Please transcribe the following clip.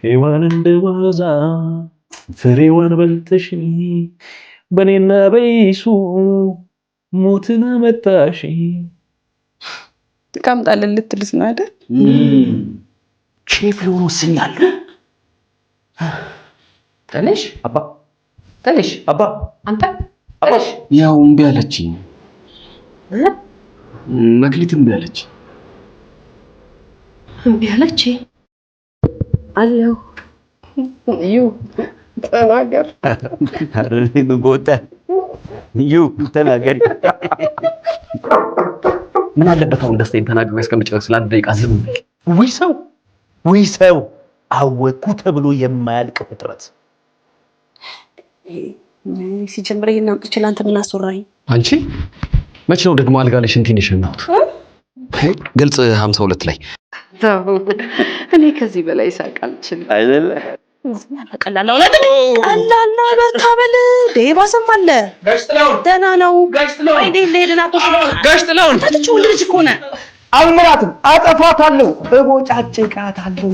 ሔዋን እንደዋዛ ፍሬዋን በልተሽ በኔና በይሱ ሞትን አመጣሽ። ካምጣልን ልትልስ ነው አይደል? ሼፍ ሊሆን ወስኛለሁ። ተነሽ አባ ተነሽ አባ አንተ ተነሽ። ያው እምቢ አለችኝ። መክሊት እምቢ አለች። እምቢ አለች አለው። ተናገር። ምን ጎተ ተናገሪ። ምን አለበት አሁን ደስታዬን ተናግሬ እስከምጨርስ ለአንድ ደቂቃ ዝም ብል። ውይ ሰው አወኩ ተብሎ የማያልቅ ፍጥረት። ሲጀምር ይሄን አውጥቼ ለአንተ ምን አስወራኝ? አንቺ መቼ ነው ደግሞ አልጋ ላይ ሽንቴን የሸናሁት? ግልጽ 52 ላይ እኔ ከዚህ በላይ ሳቅ አልችልም። አይደለ ቀላል ነው በታበል ደባሰም አለ። ደህና ነው አይዴ ለሄድና ጋሽጥላውን ታጥቹ ልጅ እኮ ነህ። አልምራትም፣ አጠፋታለሁ፣ እቦጫጭቃታለሁ።